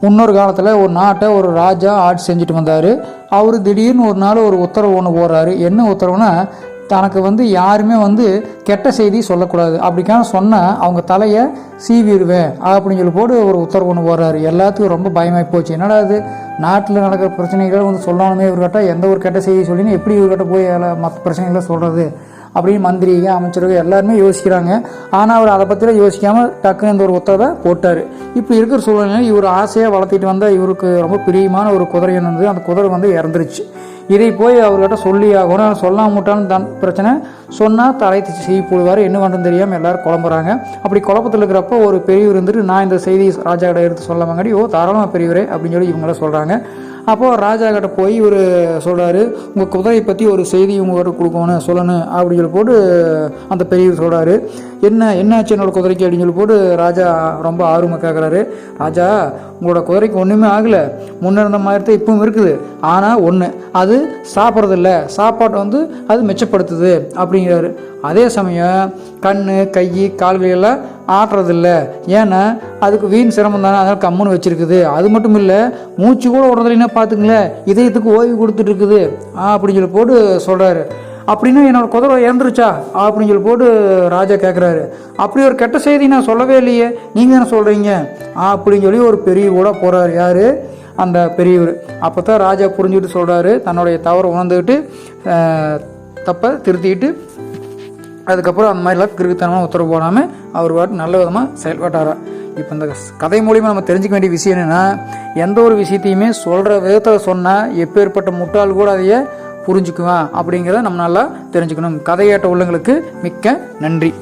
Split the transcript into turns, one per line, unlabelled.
முன்னொரு காலத்தில் ஒரு நாட்டை ஒரு ராஜா ஆட்சி செஞ்சுட்டு வந்தார். அவர் திடீர்னு ஒரு நாள் ஒரு உத்தரவு ஒன்று போடுறாரு. என்ன உத்தரவுனா, தனக்கு யாருமே கெட்ட செய்தி சொல்லக்கூடாது, அப்படிக்கான சொன்னால் அவங்க தலையை சீவிடுவேன் அப்படின்னு சொல்லி போட்டு ஒரு உத்தரவு ஒன்று போடுறாரு. எல்லாத்துக்கும் ரொம்ப பயமாகி போச்சு. என்னடா அது, நாட்டில் நடக்கிற பிரச்சனைகள் சொல்லணுமே இவர்கிட்ட, எந்த ஒரு கெட்ட செய்தி சொல்லினா எப்படி இவர்கிட்ட போய் மற்ற பிரச்சனைகளை சொல்கிறது அப்படின்னு மந்திரிங்க அமைச்சர்கள் எல்லாருமே யோசிக்கிறாங்க. ஆனால் அவர் அதை பற்றிலாம் யோசிக்காமல் டக்குன்னு இந்த ஒரு உத்தரவை போட்டார். இப்போ இருக்கிற சூழ்நிலையில் இவர் ஆசையாக வளர்த்திட்டு வந்தால் இவருக்கு ரொம்ப பிரியமான ஒரு குதிரை இருந்தது. அந்த குதிரை இறந்துருச்சு. இதை போய் அவர்கிட்ட சொல்லி ஆகணும். சொல்லாமட்டாலும் தான் பிரச்சனை, சொன்னால் தலை செய்ய போடுவார். என்ன பண்ணுறது தெரியாமல் எல்லோரும் குழம்புறாங்க. அப்படி குழப்பத்தில் இருக்கிறப்போ ஒரு பெரியவர் இருந்துட்டு, நான் இந்த செய்தி ராஜா கிட்ட எடுத்து சொல்ல வாங்காடி, தாராளமாக பெரியவரே அப்படின்னு சொல்லி இவங்களாம் சொல்கிறாங்க. அப்போது ராஜா கிட்ட போய் இவர் சொல்கிறாரு, உங்கள் குதிரையை பற்றி ஒரு செய்தி உங்கள்கிட்ட கொடுக்கணும் சொல்லணும் அப்படின்னு சொல்லி போட்டு அந்த பெரியவர் சொல்கிறாரு. என்னாச்சு என்னோடய குதிரைக்கு அப்படின்னு சொல்லி போட்டு ராஜா ரொம்ப ஆர்வமாக கேட்குறாரு. ராஜா, உங்களோட குதிரைக்கு ஒன்றுமே ஆகலை, முன்ன இருந்த மாதிரி தான் இப்பவும் இருக்குது. ஆனால் ஒன்று, அது சாப்பிட்றதில்ல, சாப்பாட்டை அது மிச்சப்படுத்துது அப்படிங்கிறாரு. அதே சமயம் கண் கை கால்களெல்லாம் ஆட்டுறதில்ல, ஏன்னா அதுக்கு வீண் சிரமம் தானே, அதனால் கம்முன்னு வச்சுருக்குது. அது மட்டும் இல்லை, மூச்சு கூட விடுறதில்லைன்னா பார்த்துங்களேன், இதயத்துக்கு ஓய்வு கொடுத்துட்டு இருக்குது அப்படின்னு சொல்லி போட்டு சொல்கிறாரு. அப்படின்னா என்னோட குதிரை இறந்துருச்சா அப்படின்னு சொல்லி போட்டு ராஜா கேட்குறாரு. அப்படி ஒரு கெட்ட செய்தி நான் சொல்லவே இல்லையே, நீங்கள் தானே சொல்கிறீங்க அப்படின்னு சொல்லி ஒரு பெரிய கூட போகிறார். யார்? அந்த பெரியவர். அப்போ தான் ராஜா புரிஞ்சுக்கிட்டு சொல்கிறாரு, தன்னுடைய தவறை உணர்ந்துக்கிட்டு தப்பை திருத்திக்கிட்டு அதுக்கப்புறம் அந்த மாதிரிலாம் கிறுக்குத்தனமாக உத்தரவு போடாமல் அவர் பாட்டு நல்ல விதமாக செயல்பட்டாரா. இப்போ இந்த கதை மூலிமா நம்ம தெரிஞ்சுக்க வேண்டிய விஷயம் என்னென்னா, எந்த ஒரு விஷயத்தையுமே சொல்கிற விதத்தில் சொன்னால் எப்பேற்பட்ட முட்டாள் கூட அதையே புரிஞ்சுக்குவேன் அப்படிங்கிறத நம்ம நல்லா தெரிஞ்சுக்கணும். கதையேட்ட உள்ளங்களுக்கு மிக்க நன்றி.